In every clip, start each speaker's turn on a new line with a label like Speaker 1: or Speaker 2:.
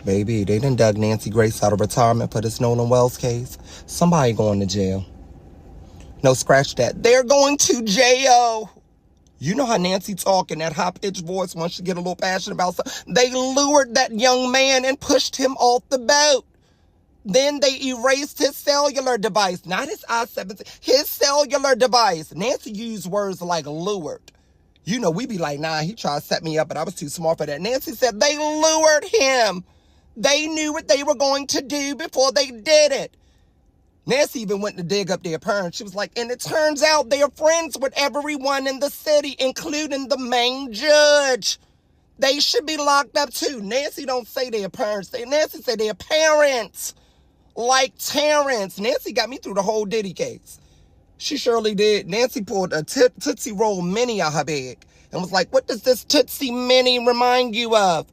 Speaker 1: Baby, they done dug Nancy Grace out of retirement for this Nolan Wells case. Somebody going to jail. No, scratch that. They're going to jail. You know how Nancy talk in that high-pitched voice once she get a little passionate about something. They lured that young man and pushed him off the boat. Then they erased his cellular device, not his I-17, his cellular device. Nancy used words like lured. You know, we be like, nah, he tried to set me up, but I was too smart for that. Nancy said they lured him. They knew what they were going to do before they did it. Nancy even went to dig up their parents. She was like, and it turns out they're friends with everyone in the city, including the main judge. They should be locked up too. Nancy don't say their parents. Nancy said their parents. Like Terrence. Nancy got me through the whole Diddy case. She surely did. Nancy pulled a Tootsie Roll Mini out her bag and was like, what does this Tootsie Mini remind you of?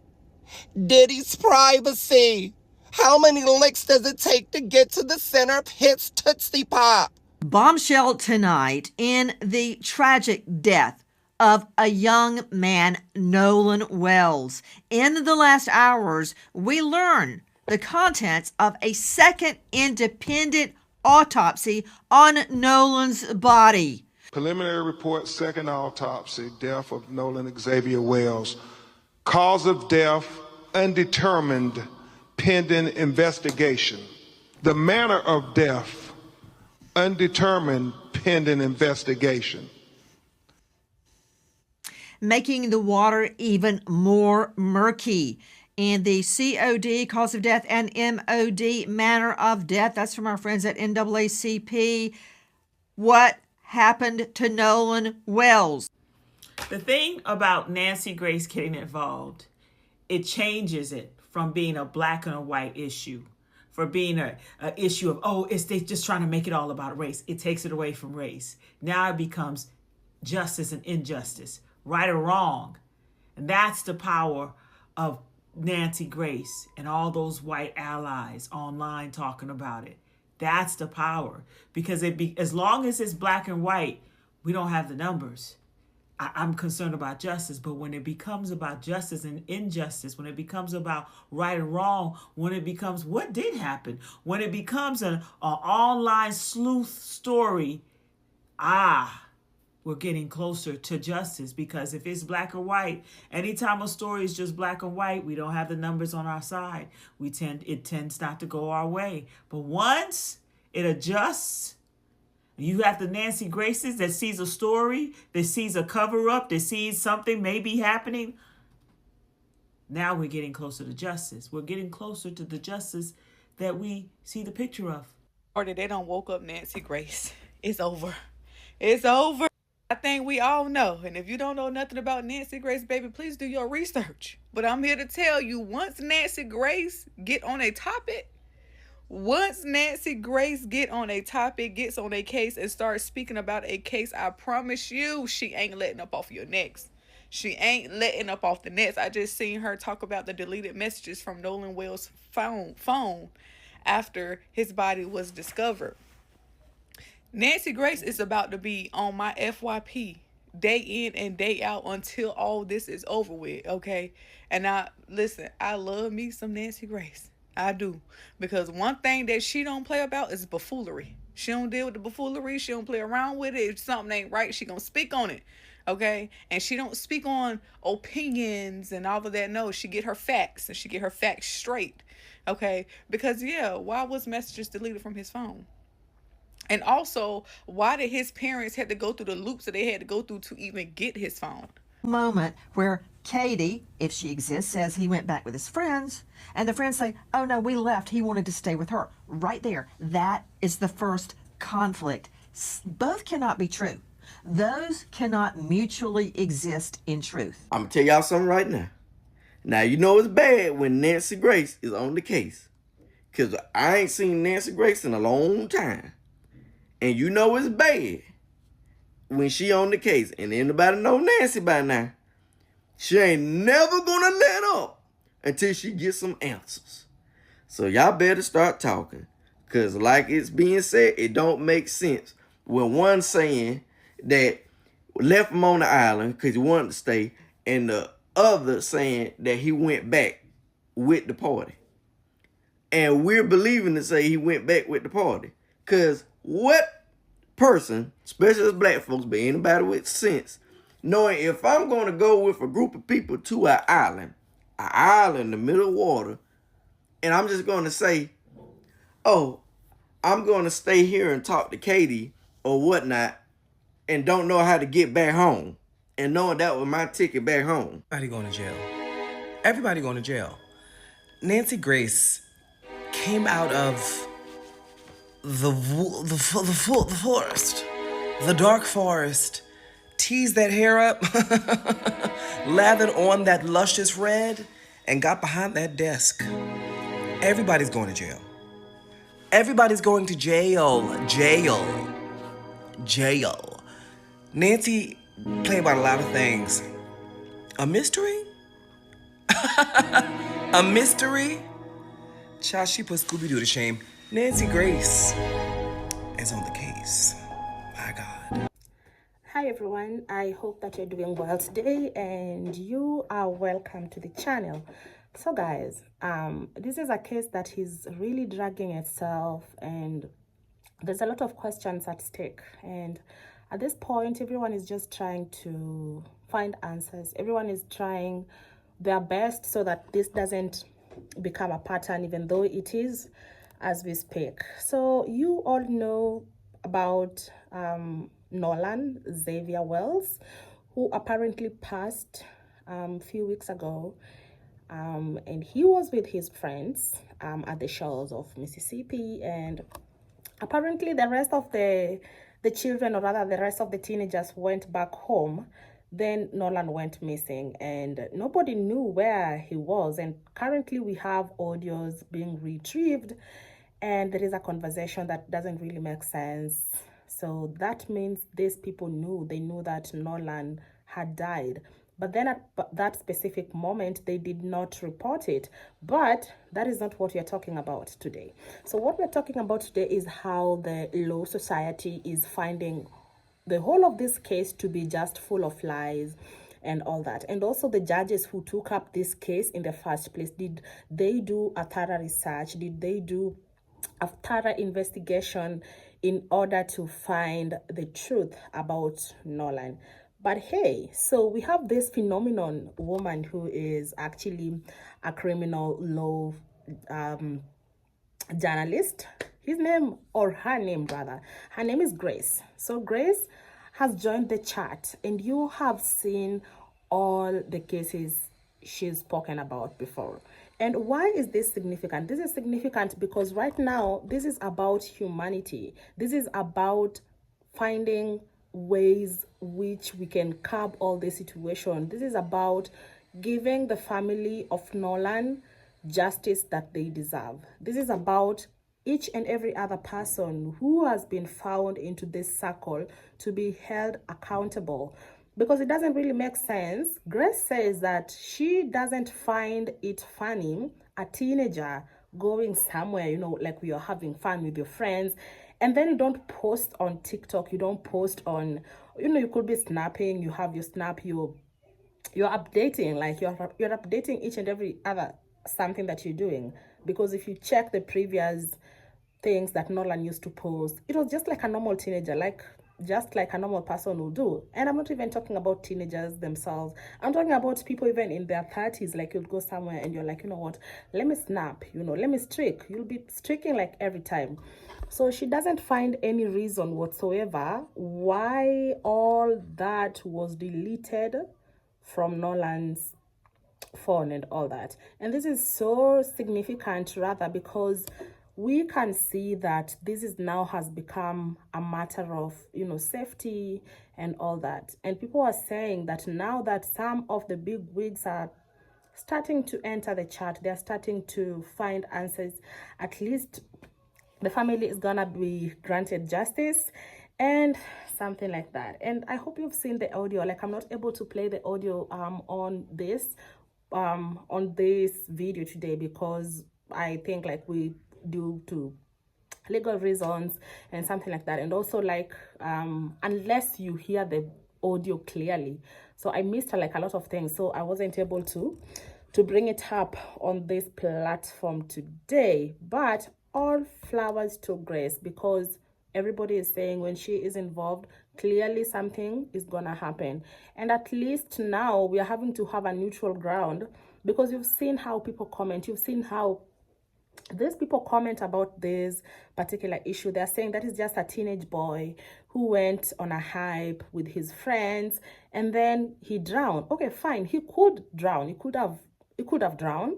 Speaker 1: Diddy's privacy. How many licks does it take to get to the center of his Tootsie Pop?
Speaker 2: Bombshell tonight in the tragic death of a young man, Nolan Wells. In the last hours, we learn the contents of a second independent autopsy on Nolan's body.
Speaker 3: Preliminary report, second autopsy, death of Nolan Xavier Wells. Cause of death, undetermined, pending investigation. The manner of death, undetermined, pending investigation.
Speaker 2: Making the water even more murky. And the COD, cause of death, and MOD, manner of death. That's from our friends at NAACP. What happened to Nolan Wells?
Speaker 4: The thing about Nancy Grace getting involved, it changes it from being a black and a white issue, for being an issue of, they just trying to make it all about race. It takes it away from race. Now it becomes justice and injustice, right or wrong. And that's the power of Nancy Grace and all those white allies online talking about it. That's the power. Because as long as it's black and white, we don't have the numbers. I'm concerned about justice, but when it becomes about justice and injustice, when it becomes about right and wrong, when it becomes what did happen, when it becomes an online sleuth story, we're getting closer to justice. Because if it's black or white, anytime a story is just black and white, we don't have the numbers on our side. It tends not to go our way. But once it adjusts, you have the Nancy Graces that sees a story, that sees a cover-up, that sees something maybe happening. Now we're getting closer to justice. We're getting closer to the justice that we see the picture of.
Speaker 5: Or that they don't woke up Nancy Grace. It's over. It's over. I think we all know. And if you don't know nothing about Nancy Grace, baby, please do your research. But I'm here to tell you, once Nancy Grace get on a topic, gets on a case and starts speaking about a case, I promise you, she ain't letting up off your necks. She ain't letting up off the nets. I just seen her talk about the deleted messages from Nolan Wells' phone after his body was discovered. Nancy Grace is about to be on my FYP day in and day out until all this is over with, okay? And I love me some Nancy Grace. I do. Because one thing that she don't play about is buffoonery. She don't deal with the buffoonery. She don't play around with it. If something ain't right, she gonna speak on it, okay? And she don't speak on opinions and all of that. No, she get her facts, and she get her facts straight, okay? Because, why was messages deleted from his phone? And also, why did his parents have to go through the loops that they had to go through to even get his phone?
Speaker 2: Moment where Katie, if she exists, says he went back with his friends, and the friends say, oh no, we left, he wanted to stay with her. Right there, that is the first conflict. Both cannot be true. Those cannot mutually exist in truth.
Speaker 6: I'm gonna tell y'all something right now. Now, you know it's bad when Nancy Grace is on the case, because I ain't seen Nancy Grace in a long time. And you know it's bad when she on the case. And anybody know Nancy by now, she ain't never gonna let up until she gets some answers. So y'all better start talking. Because like it's being said, it don't make sense when one saying that left him on the island because he wanted to stay, and the other saying that he went back with the party. And we're believing to say he went back with the party. Because what person, especially as black folks, but anybody with sense, knowing if I'm going to go with a group of people to an island in the middle of water, and I'm just going to say, oh, I'm going to stay here and talk to Katie or whatnot, and don't know how to get back home, and knowing that was my ticket back home.
Speaker 1: Everybody going to jail. Everybody going to jail. Nancy Grace came out of the forest, the dark forest, teased that hair up, lathered on that luscious red, and got behind that desk. Everybody's going to jail. Everybody's going to jail. Jail. Nancy played about a lot of things. A mystery? A mystery? Child, she put Scooby-Doo to shame. Nancy Grace is on the case. My God.
Speaker 7: Hi everyone, I hope that you're doing well today and you are welcome to the channel. So guys, this is a case that is really dragging itself and there's a lot of questions at stake, and at this point everyone is just trying to find answers. Everyone is trying their best so that this doesn't become a pattern, even though it is as we speak. So you all know about Nolan Xavier Wells, who apparently passed a few weeks ago, and he was with his friends at the shores of Mississippi, and apparently the rest of the children, or rather the rest of the teenagers, went back home. Then Nolan went missing and nobody knew where he was, and currently we have audios being retrieved and there is a conversation that doesn't really make sense. So that means these people knew that Nolan had died, but then at that specific moment they did not report it. But that is not what we are talking about today. So what we're talking about today is how the law society is finding the whole of this case to be just full of lies and all that. And also the judges who took up this case in the first place, did they do a thorough research? Did they do a thorough investigation in order to find the truth about Nolan? But hey, so we have this phenomenon woman who is actually a criminal law journalist. His name, or her name rather, her name is Grace. So Grace has joined the chat and you have seen all the cases she's spoken about before. And why is this significant? This is significant because right now this is about humanity. This is about finding ways which we can curb all this situation. This is about giving the family of Nolan justice that they deserve. This is about each and every other person who has been found into this circle to be held accountable, because it doesn't really make sense. Grace says that she doesn't find it funny, a teenager going somewhere, you know, like you're having fun with your friends, and then you don't post on TikTok, you don't post on, you know, you could be snapping, you have your snap, you're updating, like you're updating each and every other something that you're doing. Because if you check the previous things that Nolan used to post, it was just like a normal teenager, just like a normal person would do. And I'm not even talking about teenagers themselves, I'm talking about people even in their 30s. Like you'll go somewhere and you're like, you know what, let me snap, you know, let me streak. You'll be streaking like every time. So she doesn't find any reason whatsoever why all that was deleted from Nolan's phone and all that. And this is so significant rather because we can see that this is now has become a matter of, you know, safety and all that. And people are saying that now that some of the big wigs are starting to enter the chat, they're starting to find answers, at least the family is gonna be granted justice and something like that. And I hope you've seen the audio. Like, I'm not able to play the audio on this video today because I think like we due to legal reasons and something like that, and also like unless you hear the audio clearly. So I missed like a lot of things, so I wasn't able to to bring it up on this platform today. But all flowers to Grace, because everybody is saying when she is involved, clearly something is gonna happen. And at least now we are having to have a neutral ground, because you've seen how people comment, you've seen how these people comment about this particular issue. They're saying that is just a teenage boy who went on a hype with his friends and then he drowned. Okay, fine, he could drown, he could have drowned.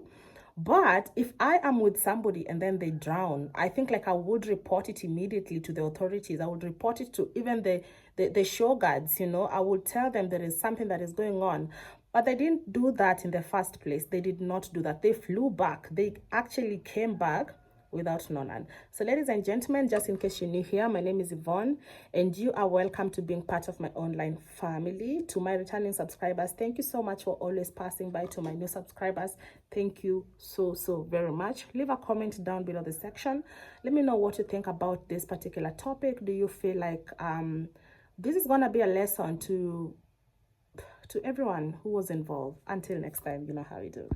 Speaker 7: But if I am with somebody and then they drown, I think like I would report it immediately to the authorities. I would report it to even the show guards, you know. I would tell them there is something that is going on. But they didn't do that in the first place. They did not do that. They flew back. They actually came back without Nolan. So ladies and gentlemen, just in case you're new here, my name is Yvonne and you are welcome to being part of my online family. To my returning subscribers, thank you so much for always passing by. To my new subscribers, thank you so very much. Leave a comment down below the section. Let me know what you think about this particular topic. Do you feel like this is gonna be a lesson to everyone who was involved? Until next time, you know how we do.